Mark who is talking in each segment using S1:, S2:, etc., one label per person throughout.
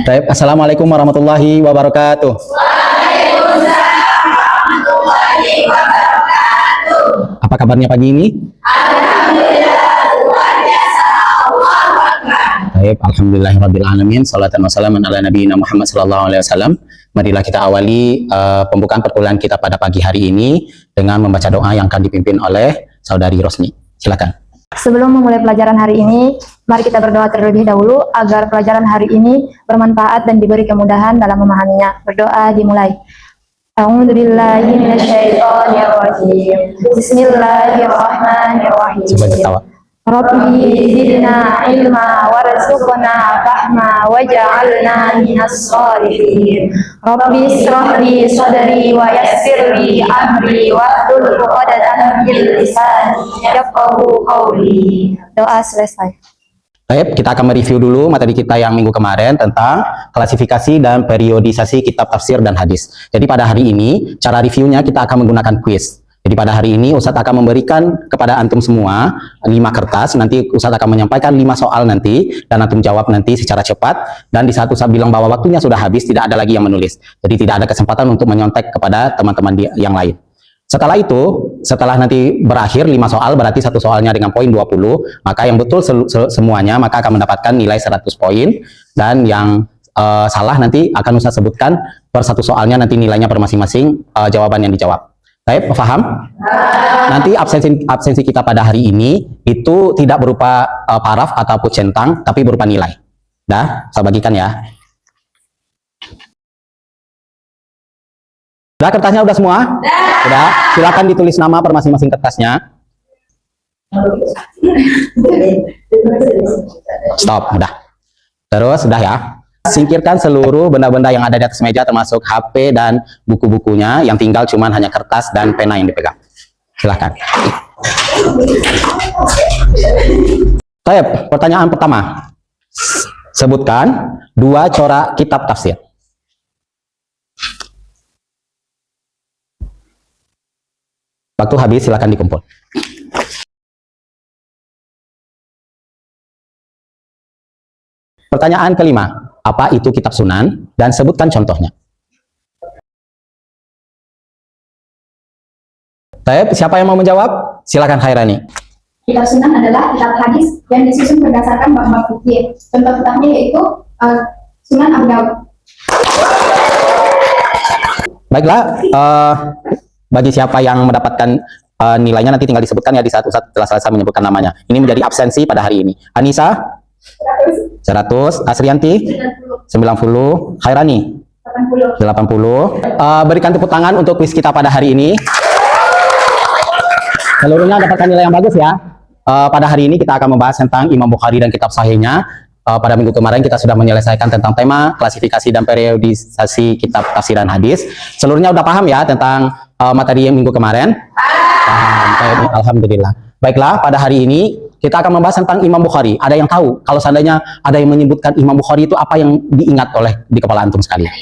S1: Baik, Assalamualaikum warahmatullahi wabarakatuh.
S2: Waalaikumsalam warahmatullahi wabarakatuh.
S1: Apa kabarnya pagi ini?
S2: Alhamdulillah, luar biasa. Allahu Akbar.
S1: Baik, alhamdulillahirabbil alamin. Shalatan wassalamun ala nabiyina Muhammad sallallahu alaihi wasallam. Marilah kita awali pembukaan perkuliahan kita pada pagi hari ini dengan membaca doa yang akan dipimpin oleh Saudari Rosni. Silakan.
S3: Sebelum memulai pelajaran hari ini, mari kita berdoa terlebih dahulu agar pelajaran hari ini bermanfaat dan diberi kemudahan dalam memahaminya. Berdoa dimulai. A'udzubillahi minasyaitonirrajim. Bismillahirrahmanirrahim.
S1: Coba ketawa.
S3: Rabbi zidna ilma warzuqna fahma waj'alna minas sholihin. Rabbi ishrah li sadri wa yassir li amri wahlul 'uqdatam min lisani yafqahu qawli. Doa selesai.
S1: Baik, kita akan mereview dulu materi kita yang minggu kemarin tentang klasifikasi dan periodisasi kitab tafsir dan hadis. Jadi pada hari ini, cara reviewnya kita akan menggunakan quiz. Jadi pada hari ini Ustadz akan memberikan kepada antum semua 5 kertas, nanti Ustadz akan menyampaikan 5 soal nanti, dan antum jawab nanti secara cepat, dan di saat Ustadz bilang bahwa waktunya sudah habis, tidak ada lagi yang menulis. Jadi tidak ada kesempatan untuk menyontek kepada teman-teman yang lain. Setelah itu, setelah nanti berakhir 5 soal, berarti satu soalnya dengan poin 20, maka yang betul semuanya, maka akan mendapatkan nilai 100 poin, dan yang salah nanti akan Ustadz sebutkan per satu soalnya nanti nilainya per masing-masing jawaban yang dijawab. Baik, paham? Nanti absensi kita pada hari ini itu tidak berupa paraf ataupun centang, tapi berupa nilai. Dah, saya bagikan ya. Udah kertasnya udah semua? Udah. Silakan ditulis nama per masing-masing kertasnya. Stop, udah. Terus udah ya. Singkirkan seluruh benda-benda yang ada di atas meja termasuk HP dan buku-bukunya, yang tinggal cuman hanya kertas dan pena yang dipegang. Silahkan. Baik, pertanyaan pertama. Sebutkan 2 corak kitab tafsir. Waktu habis, silakan dikumpul. Pertanyaan kelima. Apa itu kitab sunan dan sebutkan contohnya. Baik, siapa yang mau menjawab? Silakan Khairani.
S4: Kitab sunan adalah kitab hadis yang disusun berdasarkan bab-bab fikih. Contoh kitabnya yaitu Sunan Abu Daud.
S1: Baiklah, bagi siapa yang mendapatkan nilainya nanti tinggal disebutkan ya di saat Ustadz telah selesai menyebutkan namanya. Ini menjadi absensi pada hari ini. Anissa 100, Asrianti 90, Khairani 80. Berikan tepuk tangan untuk kuis kita pada hari ini. Seluruhnya dapatkan nilai yang bagus ya. Pada hari ini kita akan membahas tentang Imam Bukhari dan kitab sahihnya. Pada minggu kemarin kita sudah menyelesaikan tentang tema klasifikasi dan periodisasi kitab tafsir dan hadis. Seluruhnya udah paham ya tentang materi yang minggu kemarin? Paham. Alhamdulillah. Baiklah, pada hari ini kita akan membahas tentang Imam Bukhari. Ada yang tahu kalau seandainya ada yang menyebutkan Imam Bukhari itu apa yang diingat oleh di kepala antum sekalian?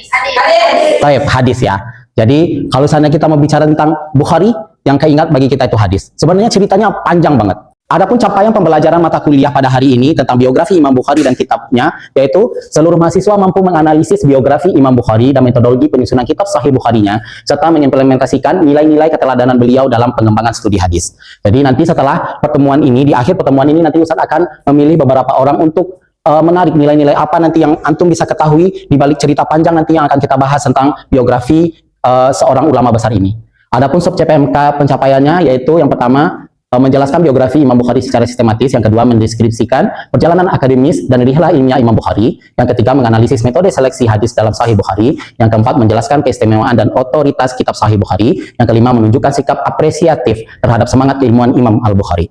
S1: Baik, hadis ya. Jadi kalau seandainya kita mau bicara tentang Bukhari, yang keingat bagi kita itu hadis. Sebenarnya ceritanya panjang banget. Adapun capaian pembelajaran mata kuliah pada hari ini tentang biografi Imam Bukhari dan kitabnya, yaitu seluruh mahasiswa mampu menganalisis biografi Imam Bukhari dan metodologi penyusunan kitab Sahih Bukharinya, serta mengimplementasikan nilai-nilai keteladanan beliau dalam pengembangan studi hadis. Jadi nanti setelah pertemuan ini, di akhir pertemuan ini nanti Ustadz akan memilih beberapa orang untuk menarik nilai-nilai apa nanti yang antum bisa ketahui di balik cerita panjang nanti yang akan kita bahas tentang biografi seorang ulama besar ini. Adapun sub CPMK pencapaiannya yaitu yang pertama menjelaskan biografi Imam Bukhari secara sistematis, yang kedua mendeskripsikan perjalanan akademis dan rihlah ilmiah Imam Bukhari, yang ketiga menganalisis metode seleksi hadis dalam Sahih Bukhari, yang keempat menjelaskan keistimewaan dan otoritas kitab Sahih Bukhari, yang kelima menunjukkan sikap apresiatif terhadap semangat keilmuan Imam Al-Bukhari.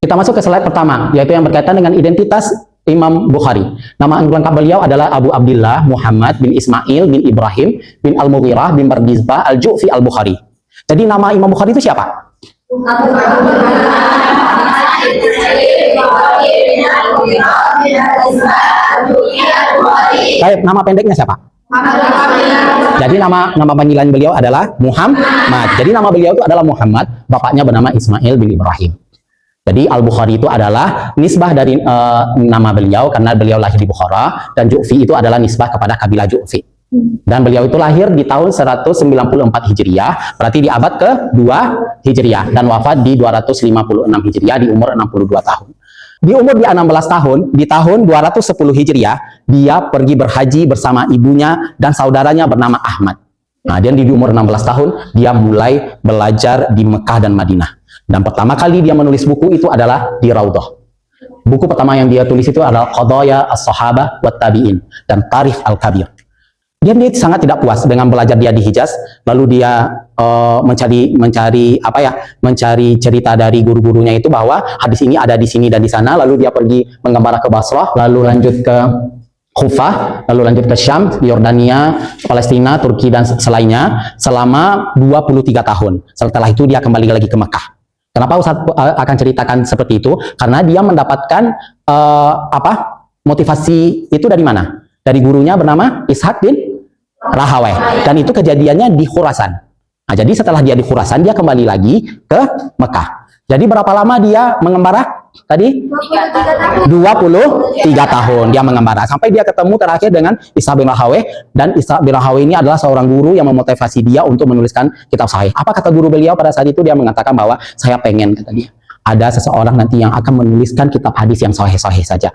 S1: Kita masuk ke slide pertama, yaitu yang berkaitan dengan identitas Imam Bukhari. Nama lengkap beliau adalah Abu Abdillah Muhammad bin Ismail bin Ibrahim bin Al-Mughirah bin Bardizbah Al-Ju'fi Al-Bukhari. Jadi nama Imam Bukhari itu siapa? Baik, nama pendeknya siapa? Jadi nama panggilan beliau adalah Muhammad. Jadi nama beliau itu adalah Muhammad, bapaknya bernama Ismail bin Ibrahim. Jadi Al-Bukhari itu adalah nisbah dari nama beliau karena beliau lahir di Bukhara, dan Ju'fi itu adalah nisbah kepada kabilah Ju'fi. Dan beliau itu lahir di tahun 194 Hijriah, berarti di abad ke-2 Hijriah, dan wafat di 256 Hijriah di umur 62 tahun. Di umur dia 16 tahun, di tahun 210 Hijriah, dia pergi berhaji bersama ibunya dan saudaranya bernama Ahmad. Nah, dia di umur 16 tahun, dia mulai belajar di Mekah dan Madinah. Dan pertama kali dia menulis buku itu adalah di Raudhah. Buku pertama yang dia tulis itu adalah Qadaya As-Sahabah wa Tabi'in dan Tarikh Al-Kabir. Dia sangat tidak puas dengan belajar dia di Hijaz, lalu dia mencari cerita dari guru-gurunya itu bahwa hadis ini ada di sini dan di sana, lalu dia pergi mengembara ke Basrah, lalu lanjut ke Kufah, lalu lanjut ke Syam, Yordania, Palestina, Turki dan selainnya selama 23 tahun. Setelah itu dia kembali lagi ke Mekah. Kenapa Ustaz akan ceritakan seperti itu? Karena dia mendapatkan motivasi itu dari mana? Dari gurunya bernama Ishaq bin Rahawayh, dan itu kejadiannya di Khurasan. Nah, jadi setelah dia di Khurasan, dia kembali lagi ke Mekah. Jadi berapa lama dia mengembara? Tadi 23 tahun dia mengembara, sampai dia ketemu terakhir dengan Ishaq bin Rahawayh, dan Ishaq bin Rahawayh ini adalah seorang guru yang memotivasi dia untuk menuliskan kitab sahih. Apa kata guru beliau pada saat itu? Dia mengatakan bahwa saya pengen, kata dia, ada seseorang nanti yang akan menuliskan kitab hadis yang sahih-sahih saja.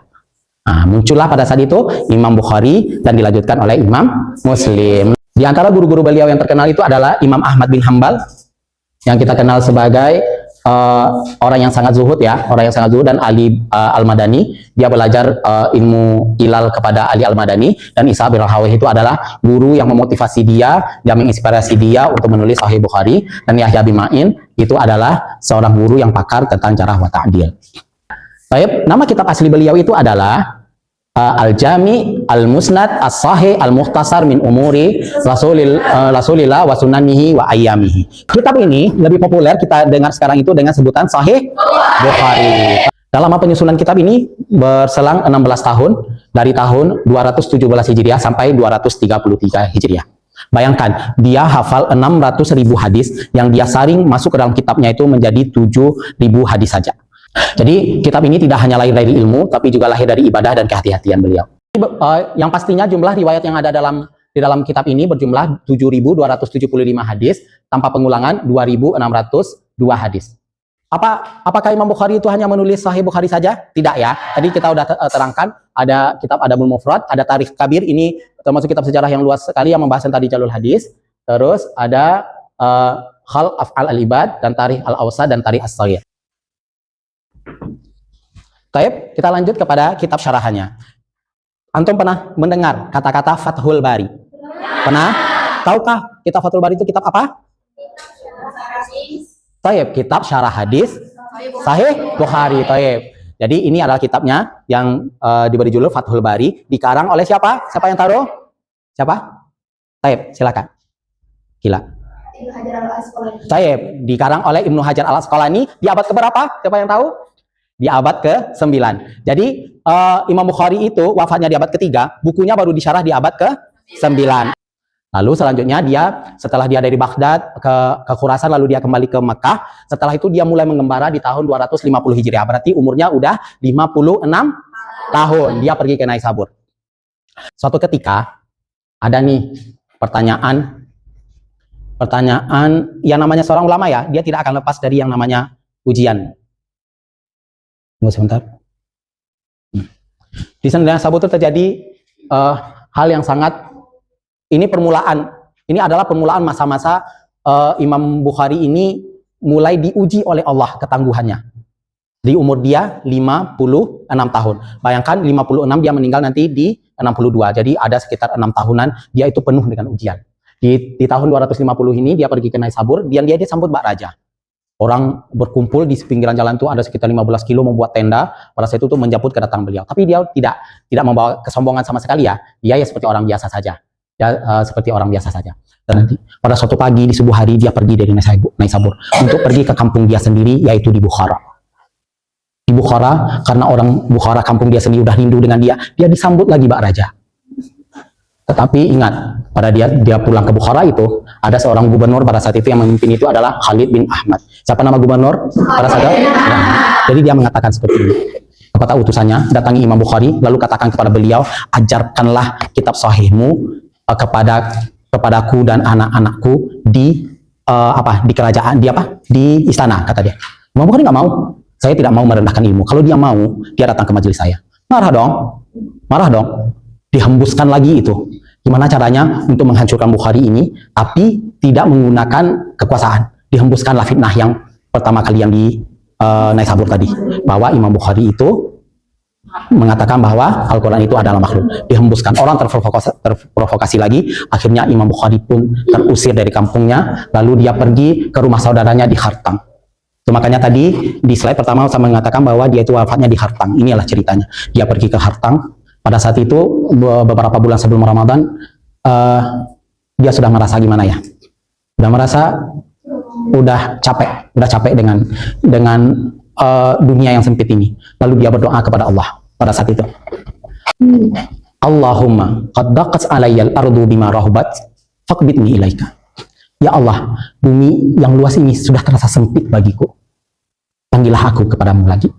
S1: Nah, muncullah pada saat itu Imam Bukhari dan dilanjutkan oleh Imam Muslim. Di antara guru-guru beliau yang terkenal itu adalah Imam Ahmad bin Hanbal, yang kita kenal sebagai orang yang sangat zuhud ya, orang yang sangat zuhud, dan Ali Al-Madani. Dia belajar ilmu ilal kepada Ali Al-Madani, dan Ishaq bin Rahawayh itu adalah guru yang memotivasi dia, yang menginspirasi dia untuk menulis Sahih Bukhari. Dan Yahya bin Ma'in itu adalah seorang guru yang pakar tentang jarh wa ta'dil. Baik, nama kitab asli beliau itu adalah Al-Jami Al-Musnad As-Sahih Al-Mukhtasar min Umuri Rasulillah wa Sunanihi wa Ayyamihi. Kitab ini lebih populer kita dengar sekarang itu dengan sebutan Sahih Bukhari. Dalam penyusunan kitab ini berselang 16 tahun, dari tahun 217 Hijriah sampai 233 Hijriah. Bayangkan, dia hafal 600.000 hadis yang dia saring masuk ke dalam kitabnya itu menjadi 7.000 hadis saja. Jadi kitab ini tidak hanya lahir dari ilmu, tapi juga lahir dari ibadah dan kehati-hatian beliau. Yang pastinya jumlah riwayat yang ada di dalam kitab ini berjumlah 7.275 hadis, tanpa pengulangan 2.602 hadis. Apakah Imam Bukhari itu hanya menulis Sahih Bukhari saja? Tidak ya. Tadi kita sudah terangkan, ada kitab Adabul Mufrad, ada Tarikh Kabir, ini termasuk kitab sejarah yang luas sekali yang membahas tentang jalur hadis. Terus ada Khalq Af'al Al-Ibad, dan Tarikh Al-Awsat, dan Tarikh As-Shaghir. Baik, kita lanjut kepada kitab syarahannya. Antum pernah mendengar kata-kata Fathul Bari? Pernah? Tahukah kitab Fathul Bari itu kitab apa? Taib, kitab syarah hadis Sahih Bukhari. Taib. Jadi ini adalah kitabnya yang diberi judul Fathul Bari, dikarang oleh siapa? Siapa yang taruh? Siapa? Taib, silakan. Gila. Taib, dikarang oleh Ibnu Hajar Al-Asqalani di abad keberapa? Siapa yang tahu? Di abad ke-9. Jadi Imam Bukhari itu wafatnya di abad ke-3, bukunya baru disyarah di abad ke-9. Lalu selanjutnya setelah dia dari Baghdad ke Khurasan, lalu dia kembali ke Mekah. Setelah itu dia mulai mengembara di tahun 250 Hijriah. Berarti umurnya udah 56 tahun. Dia pergi ke Naisabur. Suatu ketika ada nih pertanyaan yang namanya seorang ulama ya, dia tidak akan lepas dari yang namanya ujian. Tunggu sebentar. Di Naisabur itu terjadi hal yang sangat, ini adalah permulaan masa-masa Imam Bukhari ini mulai diuji oleh Allah ketangguhannya. Di umur dia 56 tahun. Bayangkan 56 dia meninggal nanti di 62. Jadi ada sekitar 6 tahunan dia itu penuh dengan ujian. Di tahun 250 ini dia pergi ke Naisabur, dia disambut Mbak Raja. Orang berkumpul di pinggiran jalan itu ada sekitar 15 kilo membuat tenda pada saat itu tuh menjemput kedatangan beliau. Tapi dia tidak membawa kesombongan sama sekali ya. Dia ya seperti orang biasa saja. Seperti orang biasa saja. Dan nanti pada suatu pagi di subuh hari dia pergi dari Naisabur untuk pergi ke kampung dia sendiri, yaitu di Bukhara. Di Bukhara, karena orang Bukhara kampung dia sendiri udah rindu dengan dia disambut lagi Mbak Raja. Tetapi ingat, pada dia pulang ke Bukhara itu ada seorang gubernur pada saat itu yang memimpin itu adalah Khalid bin Ahmad. Siapa nama gubernur pada saat itu? Jadi dia mengatakan seperti ini. Kata utusannya, datangi Imam Bukhari, lalu katakan kepada beliau, ajarkanlah kitab sahihmu kepadaku dan anak-anakku di di kerajaan, di istana, kata dia. Imam Bukhari nggak mau. Saya tidak mau merendahkan ilmu. Kalau dia mau, dia datang ke majelis saya. Marah dong. Dihembuskan lagi itu. Gimana caranya untuk menghancurkan Bukhari ini, tapi tidak menggunakan kekuasaan. Dihembuskanlah fitnah yang pertama kali yang di Naisabur tadi, bahwa Imam Bukhari itu mengatakan bahwa Al-Quran itu adalah makhluk. Dihembuskan, orang terprovokasi lagi. Akhirnya Imam Bukhari pun terusir dari kampungnya, lalu dia pergi ke rumah saudaranya di Hartang. So, makanya tadi di slide pertama saya mengatakan bahwa dia itu wafatnya di Hartang. Inilah ceritanya. Dia pergi ke Hartang. Pada saat itu beberapa bulan sebelum Ramadan, dia sudah merasa gimana ya? Udah capek dengan dunia yang sempit ini. Lalu dia berdoa kepada Allah pada saat itu. Allahumma qad daqat alayyal ardu bima rahubat faqbidni ilaika. Ya Allah, bumi yang luas ini sudah terasa sempit bagiku. Panggillah aku kepadamu lagi.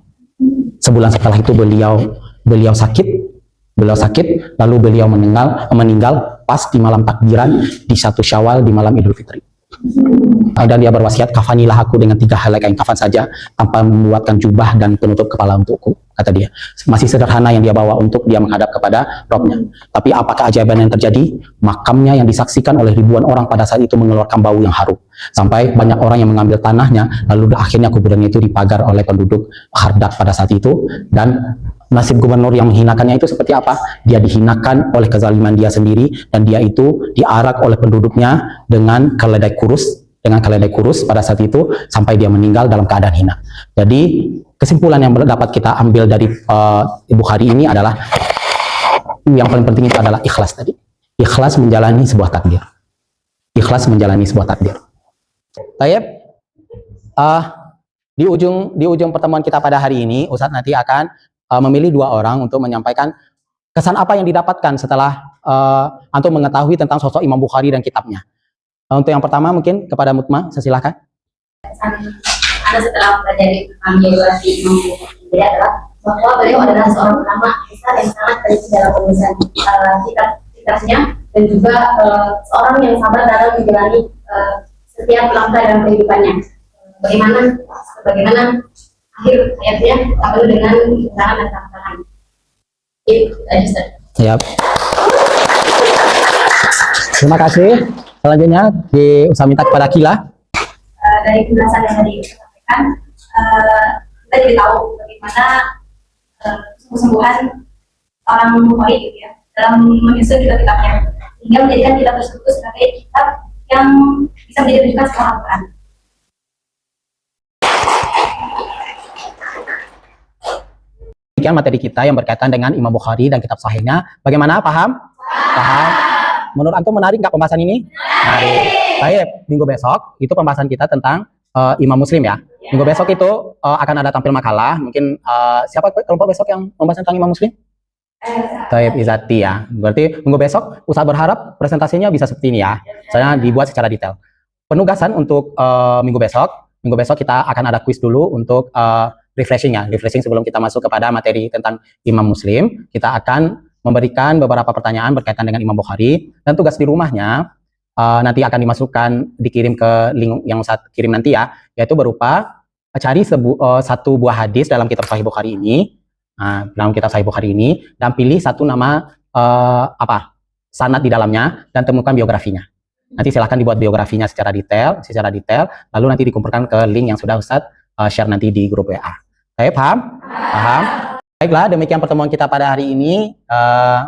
S1: Sebulan setelah itu beliau sakit, lalu beliau meninggal pas di malam takbiran di 1 Syawal di malam Idul Fitri. Dan dia berwasiat, kafanilah aku dengan 3 helai kain kafan saja tanpa membuatkan jubah dan penutup kepala untukku, kata dia. Masih sederhana yang dia bawa untuk dia menghadap kepada Robnya. Tapi apa keajaiban yang terjadi? Makamnya yang disaksikan oleh ribuan orang pada saat itu mengeluarkan bau yang harum. Sampai banyak orang yang mengambil tanahnya, lalu akhirnya kuburannya itu dipagar oleh penduduk Khardak pada saat itu. Dan nasib gubernur yang menghinakannya itu seperti apa? Dia dihinakan oleh kezaliman dia sendiri, dan dia itu diarak oleh penduduknya dengan keledai kurus pada saat itu sampai dia meninggal dalam keadaan hina. Jadi kesimpulan yang dapat kita ambil dari Bukhari ini adalah yang paling penting itu adalah ikhlas tadi. Ikhlas menjalani sebuah takdir. Tayyib. Di ujung pertemuan kita pada hari ini, Ustadz nanti akan memilih 2 orang untuk menyampaikan kesan apa yang didapatkan setelah antum mengetahui tentang sosok Imam Bukhari dan kitabnya. Untuk yang pertama mungkin kepada Mutma, saya silakan.
S2: Ada setelah mempelajari tentang biografi Imam Bukhari adalah bahwa beliau adalah seorang ulama besar yang sangat teliti dalam penulisan kitab-kitabnya, dan juga seorang yang sabar dalam menjalani setiap langkah dalam kehidupannya. Bagaimana akhir hayatnya tak penuh dengan rintangan dan tantangan. Itu aja, Ustaz.
S1: Siap. Terima kasih. Selanjutnya saya minta kepada Kila.
S4: Dari penjelasan yang tadi disampaikan, kita jadi tahu bagaimana kesungguhan orang Bukhari gitu ya dalam menyusun kitab-kitabnya, hingga menjadikan kitab tersebut sebagai kitab yang bisa menjadi rujukan sekolah Al-Quran.
S1: Demikian materi kita yang berkaitan dengan Imam Bukhari dan kitab sahihnya. Bagaimana? Paham? Paham. Menurut antum menarik nggak pembahasan ini? Menarik. Baik, minggu besok itu pembahasan kita tentang Imam Muslim ya. Minggu besok itu akan ada tampil makalah. Mungkin siapa kelompok besok yang membahas tentang Imam Muslim? Taib Izati ya. Berarti minggu besok Ustaz berharap presentasinya bisa seperti ini ya. Saya dibuat secara detail. Penugasan untuk minggu besok kita akan ada kuis dulu untuk refreshing sebelum kita masuk kepada materi tentang Imam Muslim. Kita akan memberikan beberapa pertanyaan berkaitan dengan Imam Bukhari, dan tugas di rumahnya nanti akan dikirim ke link yang Ustaz kirim nanti ya, yaitu berupa cari satu buah hadis dalam kitab Sahih Bukhari ini, dan pilih satu nama sanad di dalamnya dan temukan biografinya. Nanti silahkan dibuat biografinya secara detail, lalu nanti dikumpulkan ke link yang sudah Ustaz share nanti di grup WA. Paham? Paham? Baiklah, demikian pertemuan kita pada hari ini.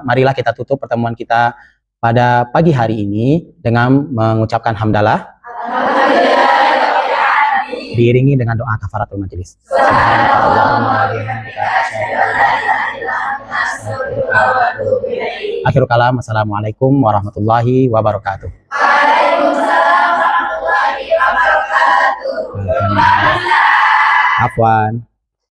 S1: Marilah kita tutup pertemuan kita pada pagi hari ini dengan mengucapkan hamdalah, diiringi dengan doa kafaratul majelis. Akhirul kalam, assalamualaikum warahmatullahi wabarakatuh.
S2: Waalaikumsalam warahmatullahi wabarakatuh.
S1: Afwan.